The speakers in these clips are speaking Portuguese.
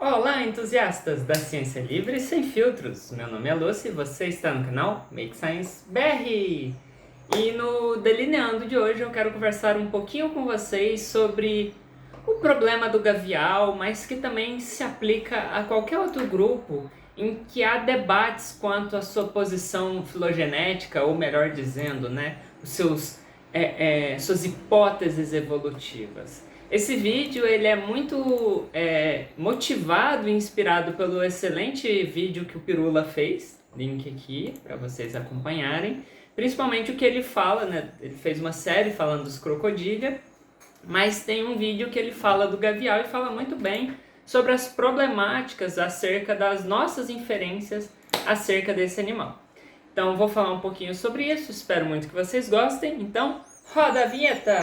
Olá, entusiastas da ciência livre e sem filtros. Meu nome é Lucy e você está no canal Make Science BR. E no Delineando de hoje eu quero conversar um pouquinho com vocês sobre o problema do gavial, mas que também se aplica a qualquer outro grupo em que há debates quanto à sua posição filogenética, ou melhor dizendo, os suas hipóteses evolutivas. Esse vídeo ele é muito motivado e inspirado pelo excelente vídeo que o Pirula fez, link aqui para vocês acompanharem, principalmente o que ele fala, né? Ele fez uma série falando dos crocodília, mas tem um vídeo que ele fala do gavial e fala muito bem sobre as problemáticas acerca das nossas inferências acerca desse animal. Então vou falar um pouquinho sobre isso, espero muito que vocês gostem, então roda a vinheta!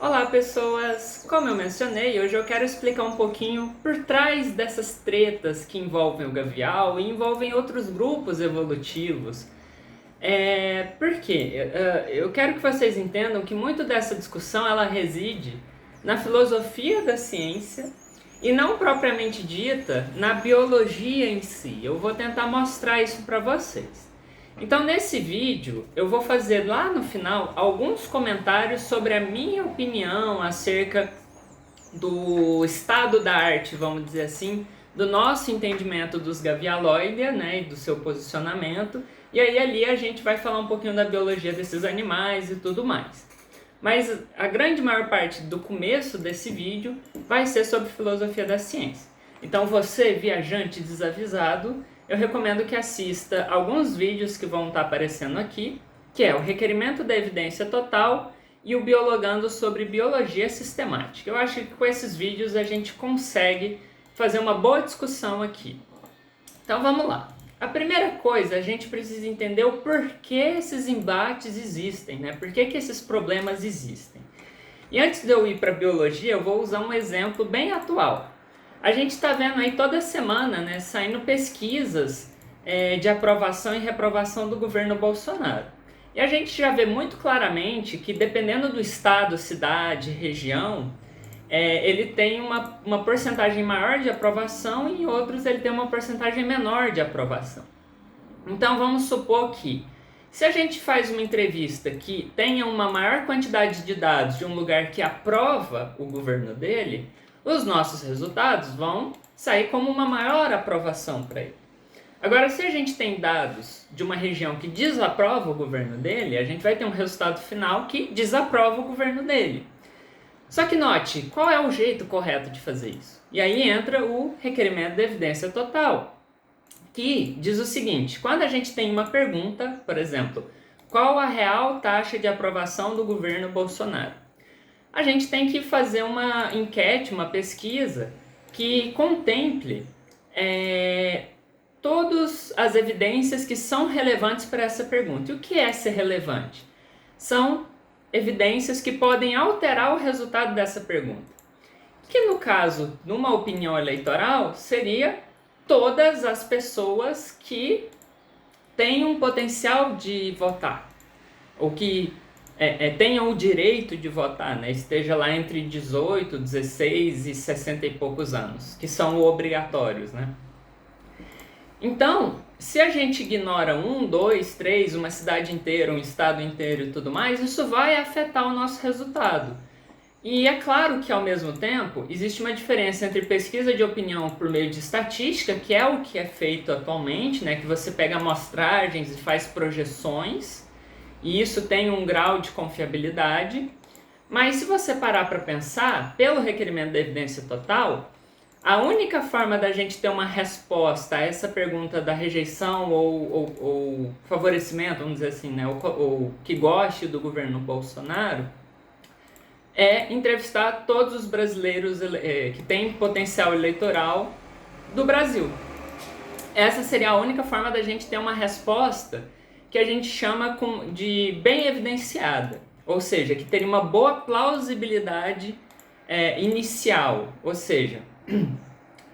Olá pessoas, como eu mencionei, hoje eu quero explicar um pouquinho por trás dessas tretas que envolvem o gavial e envolvem outros grupos evolutivos. Por quê? Eu quero que vocês entendam que muito dessa discussão ela reside na filosofia da ciência e não propriamente dita na biologia em si. Eu vou tentar mostrar isso para vocês. Então nesse vídeo eu vou fazer lá no final alguns comentários sobre a minha opinião acerca do estado da arte, vamos dizer assim, do nosso entendimento dos gavialoides, né, e do seu posicionamento, e aí ali a gente vai falar um pouquinho da biologia desses animais e tudo mais. Mas a grande maior parte do começo desse vídeo vai ser sobre filosofia da ciência. Então você, viajante desavisado, eu recomendo que assista alguns vídeos que vão estar aparecendo aqui, que é o Requerimento da Evidência Total e o Biologando sobre Biologia Sistemática. Eu acho que com esses vídeos a gente consegue fazer uma boa discussão aqui. Então vamos lá. A primeira coisa, a gente precisa entender o porquê esses embates existem, né? Por que esses problemas existem. E antes de eu ir para a biologia, eu vou usar um exemplo bem atual. A gente está vendo aí toda semana, né, saindo pesquisas de aprovação e reprovação do governo Bolsonaro. E a gente já vê muito claramente que dependendo do estado, cidade, região, ele tem uma porcentagem maior de aprovação e em outros ele tem uma porcentagem menor de aprovação. Então vamos supor que se a gente faz uma entrevista que tenha uma maior quantidade de dados de um lugar que aprova o governo dele, os nossos resultados vão sair como uma maior aprovação para ele. Agora, se a gente tem dados de uma região que desaprova o governo dele, a gente vai ter um resultado final que desaprova o governo dele. Só que note, qual é o jeito correto de fazer isso? E aí entra o requerimento de evidência total, que diz o seguinte: quando a gente tem uma pergunta, por exemplo, qual a real taxa de aprovação do governo Bolsonaro? A gente tem que fazer uma enquete, uma pesquisa que contemple todas as evidências que são relevantes para essa pergunta. E o que é ser relevante? São evidências que podem alterar o resultado dessa pergunta. Que no caso, numa opinião eleitoral, seria todas as pessoas que têm um potencial de votar, ou que tenham o direito de votar, né? Esteja lá entre 18, 16 e 60 e poucos anos, que são obrigatórios, né? Então, se a gente ignora 1, 2, 3, uma cidade inteira, um estado inteiro e tudo mais, isso vai afetar o nosso resultado. E é claro que, ao mesmo tempo, existe uma diferença entre pesquisa de opinião por meio de estatística, que é o que é feito atualmente, né? Que você pega amostragens e faz projeções, e isso tem um grau de confiabilidade. Mas se você parar para pensar, pelo requerimento da evidência total, a única forma da gente ter uma resposta a essa pergunta da rejeição ou favorecimento, vamos dizer assim, né, ou que goste do governo Bolsonaro, é entrevistar todos os brasileiros que têm potencial eleitoral do Brasil. Essa seria a única forma da gente ter uma resposta que a gente chama de bem evidenciada, ou seja, que teria uma boa plausibilidade inicial, ou seja,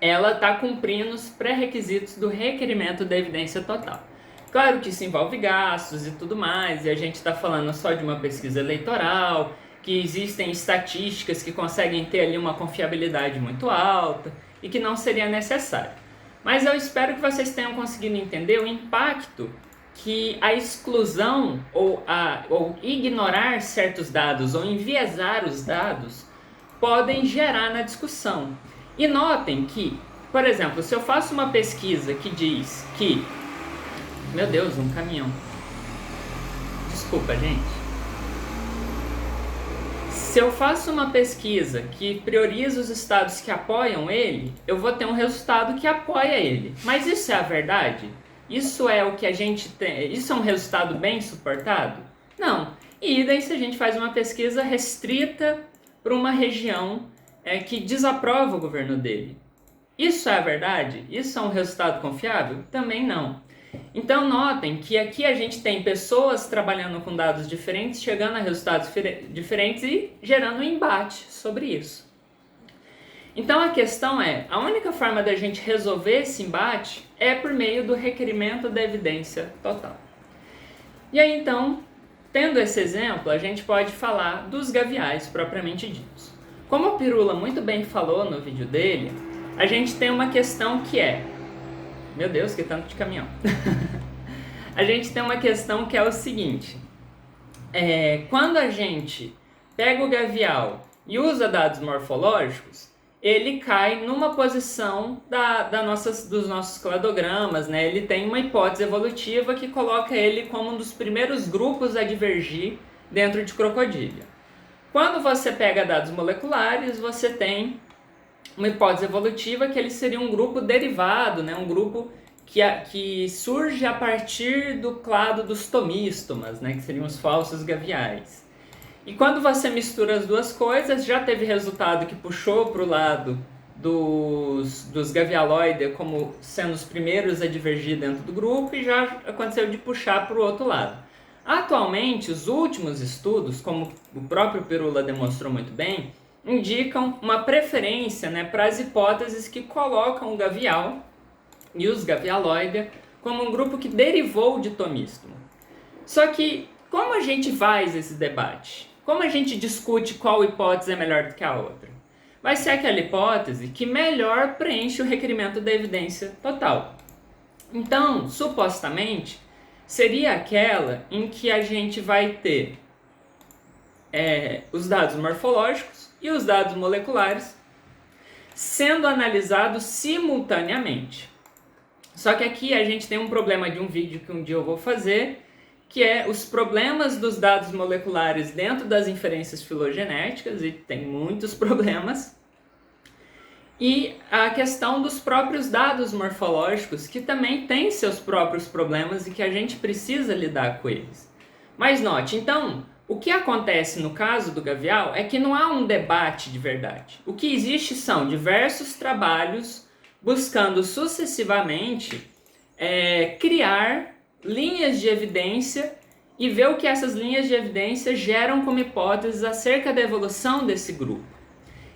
ela está cumprindo os pré-requisitos do requerimento da evidência total. Claro que isso envolve gastos e tudo mais, e a gente está falando só de uma pesquisa eleitoral, que existem estatísticas que conseguem ter ali uma confiabilidade muito alta e que não seria necessário. Mas eu espero que vocês tenham conseguido entender o impacto que a exclusão ou ignorar certos dados ou enviesar os dados podem gerar na discussão. E notem que, por exemplo, se eu faço uma pesquisa que diz que... Meu Deus, um caminhão. Desculpa, gente. Se eu faço uma pesquisa que prioriza os estados que apoiam ele, eu vou ter um resultado que apoia ele. Mas isso é a verdade? Isso é o que a gente tem? Isso é um resultado bem suportado? Não. E daí se a gente faz uma pesquisa restrita para uma região que desaprova o governo dele. Isso é a verdade? Isso é um resultado confiável? Também não. Então notem que aqui a gente tem pessoas trabalhando com dados diferentes, chegando a resultados diferentes e gerando um embate sobre isso. Então a questão é, a única forma da gente resolver esse embate é por meio do requerimento da evidência total. E aí então, tendo esse exemplo, a gente pode falar dos gaviais propriamente ditos. Como o Pirula muito bem falou no vídeo dele, a gente tem uma questão que é... Meu Deus, que tanto de caminhão. A gente tem uma questão que é o seguinte. Quando a gente pega o gavial e usa dados morfológicos, ele cai numa posição dos nossos cladogramas, né? Ele tem uma hipótese evolutiva que coloca ele como um dos primeiros grupos a divergir dentro de crocodília. Quando você pega dados moleculares, você tem uma hipótese evolutiva que ele seria um grupo derivado, né? Um grupo que surge a partir do clado dos tomístomas, né? Que seriam os falsos gaviais. E quando você mistura as duas coisas, já teve resultado que puxou para o lado dos gavialoides como sendo os primeiros a divergir dentro do grupo e já aconteceu de puxar para o outro lado. Atualmente, os últimos estudos, como o próprio Pirula demonstrou muito bem, indicam uma preferência, né, para as hipóteses que colocam o gavial e os gavialoides como um grupo que derivou de tomístomo. Só que, como a gente faz esse debate? Como a gente discute qual hipótese é melhor do que a outra? Vai ser aquela hipótese que melhor preenche o requerimento da evidência total. Então, supostamente, seria aquela em que a gente vai ter os dados morfológicos e os dados moleculares sendo analisados simultaneamente. Só que aqui a gente tem um problema de um vídeo que um dia eu vou fazer, que é os problemas dos dados moleculares dentro das inferências filogenéticas, e tem muitos problemas, e a questão dos próprios dados morfológicos, que também tem seus próprios problemas e que a gente precisa lidar com eles. Mas note, então, o que acontece no caso do gavial é que não há um debate de verdade. O que existe são diversos trabalhos buscando sucessivamente criar linhas de evidência e ver o que essas linhas de evidência geram como hipóteses acerca da evolução desse grupo.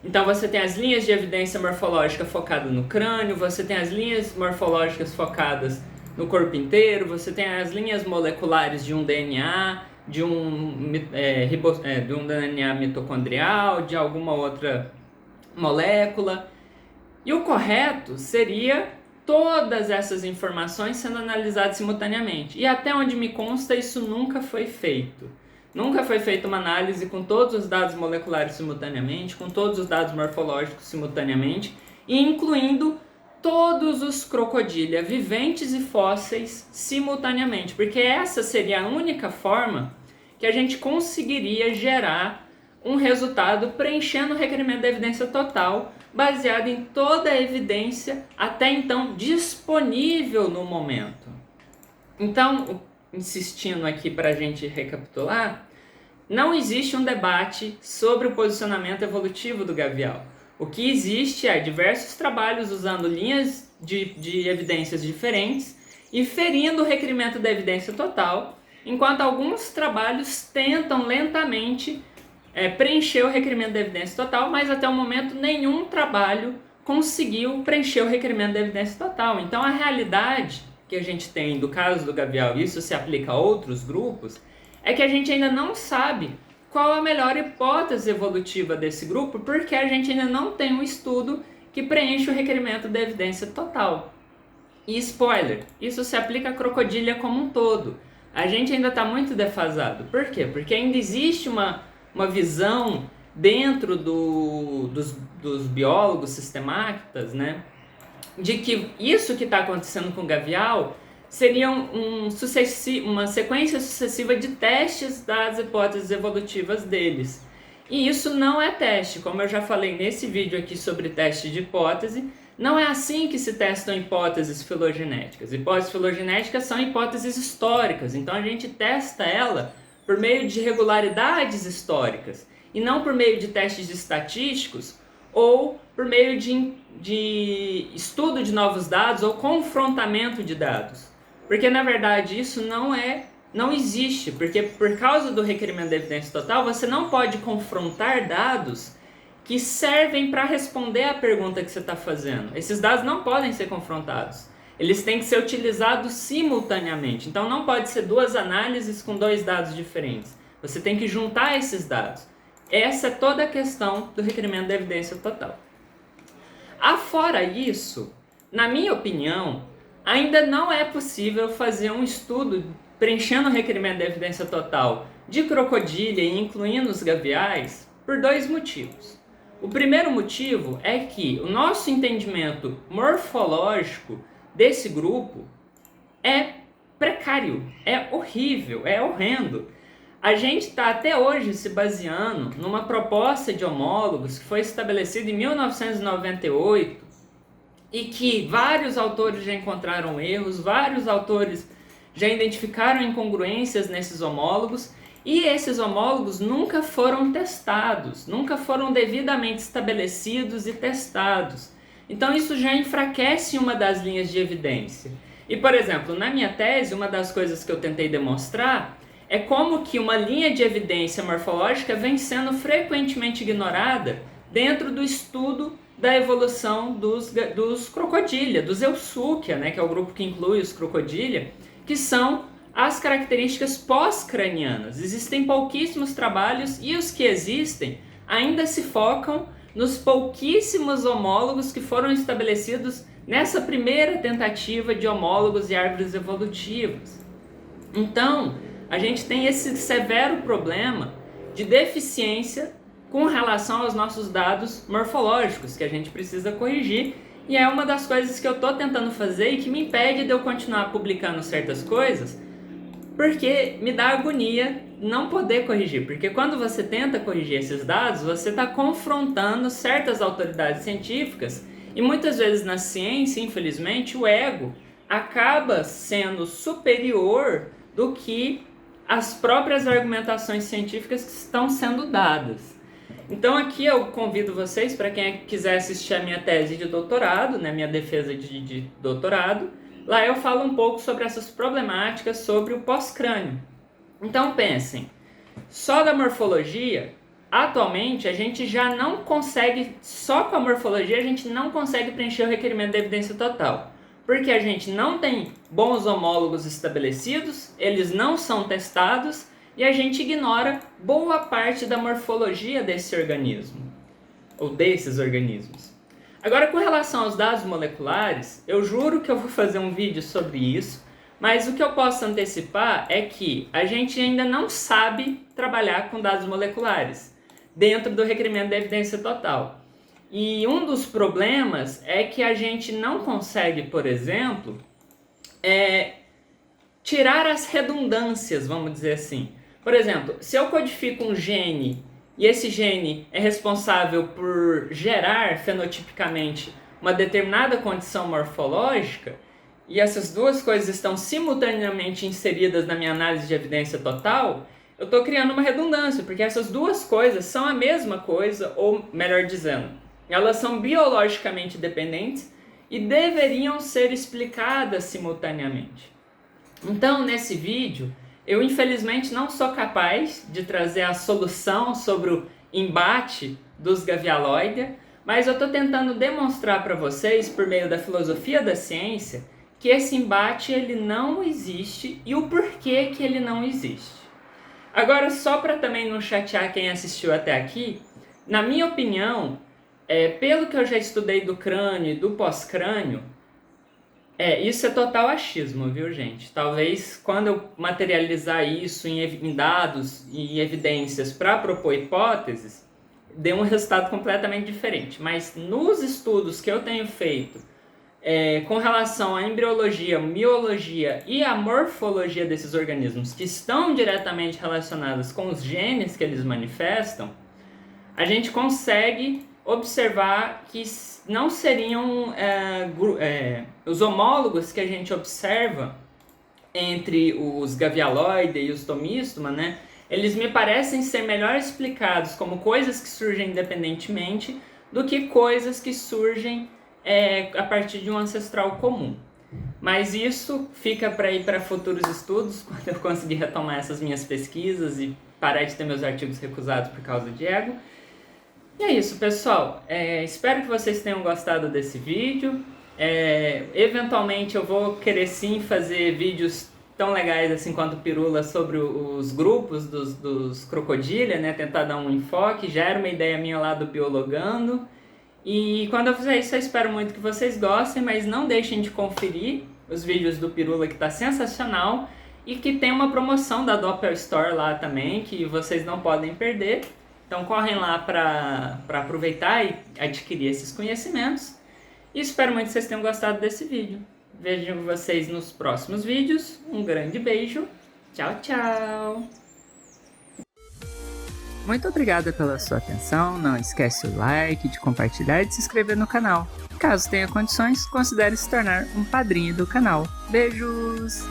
Então você tem as linhas de evidência morfológica focadas no crânio, você tem as linhas morfológicas focadas no corpo inteiro, você tem as linhas moleculares de um DNA, de um DNA mitocondrial, de alguma outra molécula. E o correto seria todas essas informações sendo analisadas simultaneamente. E até onde me consta, isso nunca foi feito. Nunca foi feita uma análise com todos os dados moleculares simultaneamente, com todos os dados morfológicos simultaneamente, e incluindo todos os crocodília viventes e fósseis simultaneamente, porque essa seria a única forma que a gente conseguiria gerar um resultado preenchendo o requerimento da evidência total, baseado em toda a evidência até então disponível no momento. Então, insistindo aqui para a gente recapitular, não existe um debate sobre o posicionamento evolutivo do gavial. O que existe é diversos trabalhos usando linhas de evidências diferentes e ferindo o requerimento da evidência total, enquanto alguns trabalhos tentam lentamente preencher o requerimento da evidência total, mas até o momento nenhum trabalho conseguiu preencher o requerimento da evidência total. Então a realidade que a gente tem do caso do gavial, e isso se aplica a outros grupos, é que a gente ainda não sabe qual a melhor hipótese evolutiva desse grupo, porque a gente ainda não tem um estudo que preenche o requerimento da evidência total. E spoiler, isso se aplica à crocodília como um todo. A gente ainda está muito defasado. Por quê? Porque ainda existe uma visão dentro dos biólogos sistematas, né, de que isso que está acontecendo com o gavial seria uma sequência sucessiva de testes das hipóteses evolutivas deles. E isso não é teste, como eu já falei nesse vídeo aqui sobre teste de hipótese, não é assim que se testam hipóteses filogenéticas. Hipóteses filogenéticas são hipóteses históricas, então a gente testa ela por meio de regularidades históricas, e não por meio de testes estatísticos ou por meio de estudo de novos dados ou confrontamento de dados. Porque, na verdade, isso não existe, porque por causa do requerimento da evidência total, você não pode confrontar dados que servem para responder à pergunta que você está fazendo. Esses dados não podem ser confrontados. Eles têm que ser utilizados simultaneamente. Então, não pode ser duas análises com dois dados diferentes. Você tem que juntar esses dados. Essa é toda a questão do requerimento da evidência total. Afora isso, na minha opinião, ainda não é possível fazer um estudo preenchendo o requerimento da evidência total de crocodília e incluindo os gaviais por dois motivos. O primeiro motivo é que o nosso entendimento morfológico desse grupo é precário, é horrível, é horrendo. A gente está até hoje se baseando numa proposta de homólogos que foi estabelecida em 1998 e que vários autores já encontraram erros, vários autores já identificaram incongruências nesses homólogos, e esses homólogos nunca foram testados, nunca foram devidamente estabelecidos e testados. Então isso já enfraquece uma das linhas de evidência. E, por exemplo, na minha tese, uma das coisas que eu tentei demonstrar é como que uma linha de evidência morfológica vem sendo frequentemente ignorada dentro do estudo da evolução dos crocodília, dos Eusúquia, né, que é o grupo que inclui os crocodília, que são as características pós-cranianas. Existem pouquíssimos trabalhos e os que existem ainda se focam nos pouquíssimos homólogos que foram estabelecidos nessa primeira tentativa de homólogos e árvores evolutivas. Então, a gente tem esse severo problema de deficiência com relação aos nossos dados morfológicos, que a gente precisa corrigir, e é uma das coisas que eu estou tentando fazer e que me impede de eu continuar publicando certas coisas, porque me dá agonia não poder corrigir, porque quando você tenta corrigir esses dados, você está confrontando certas autoridades científicas, e muitas vezes na ciência, infelizmente, o ego acaba sendo superior do que as próprias argumentações científicas que estão sendo dadas. Então aqui eu convido vocês, para quem quiser assistir a minha tese de doutorado, né, minha defesa de doutorado, lá eu falo um pouco sobre essas problemáticas sobre o pós-crânio. Então pensem, só da morfologia, atualmente a gente já não consegue, só com a morfologia a gente não consegue preencher o requerimento da evidência total. Porque a gente não tem bons homólogos estabelecidos, eles não são testados e a gente ignora boa parte da morfologia desse organismo, ou desses organismos. Agora, com relação aos dados moleculares, eu juro que eu vou fazer um vídeo sobre isso, mas o que eu posso antecipar é que a gente ainda não sabe trabalhar com dados moleculares dentro do requerimento da evidência total. E um dos problemas é que a gente não consegue, por exemplo, tirar as redundâncias, vamos dizer assim. Por exemplo, se eu codifico um gene e esse gene é responsável por gerar fenotipicamente uma determinada condição morfológica, e essas duas coisas estão simultaneamente inseridas na minha análise de evidência total, eu estou criando uma redundância, porque essas duas coisas são a mesma coisa, ou melhor dizendo, elas são biologicamente dependentes e deveriam ser explicadas simultaneamente. Então, nesse vídeo, eu infelizmente não sou capaz de trazer a solução sobre o embate dos Gavialoidea, mas eu estou tentando demonstrar para vocês, por meio da filosofia da ciência, que esse embate ele não existe e o porquê que ele não existe. Agora, só para também não chatear quem assistiu até aqui, na minha opinião, pelo que eu já estudei do crânio e do pós-crânio, isso é total achismo, viu, gente? Talvez quando eu materializar isso em dados e evidências para propor hipóteses, dê um resultado completamente diferente. Mas nos estudos que eu tenho feito com relação à embriologia, miologia e à morfologia desses organismos que estão diretamente relacionados com os genes que eles manifestam, a gente consegue observar que não seriam os homólogos que a gente observa entre os Gavialoideae e os Tomistoma, né? Eles me parecem ser melhor explicados como coisas que surgem independentemente do que coisas que surgem a partir de um ancestral comum. Mas isso fica para ir para futuros estudos, quando eu conseguir retomar essas minhas pesquisas e parar de ter meus artigos recusados por causa de ego. E é isso, pessoal. Espero que vocês tenham gostado desse vídeo. Eventualmente eu vou querer sim fazer vídeos tão legais assim quanto o Pirula sobre os grupos dos crocodília, né? Tentar dar um enfoque. Já era uma ideia minha lá do Biologando. E quando eu fizer isso, eu espero muito que vocês gostem, mas não deixem de conferir os vídeos do Pirula, que está sensacional, e que tem uma promoção da Doppler Store lá também, que vocês não podem perder. Então correm lá para aproveitar e adquirir esses conhecimentos. E espero muito que vocês tenham gostado desse vídeo. Vejo vocês nos próximos vídeos. Um grande beijo. Tchau, tchau! Muito obrigado pela sua atenção, não esquece o like, de compartilhar e de se inscrever no canal. Caso tenha condições, considere se tornar um padrinho do canal. Beijos!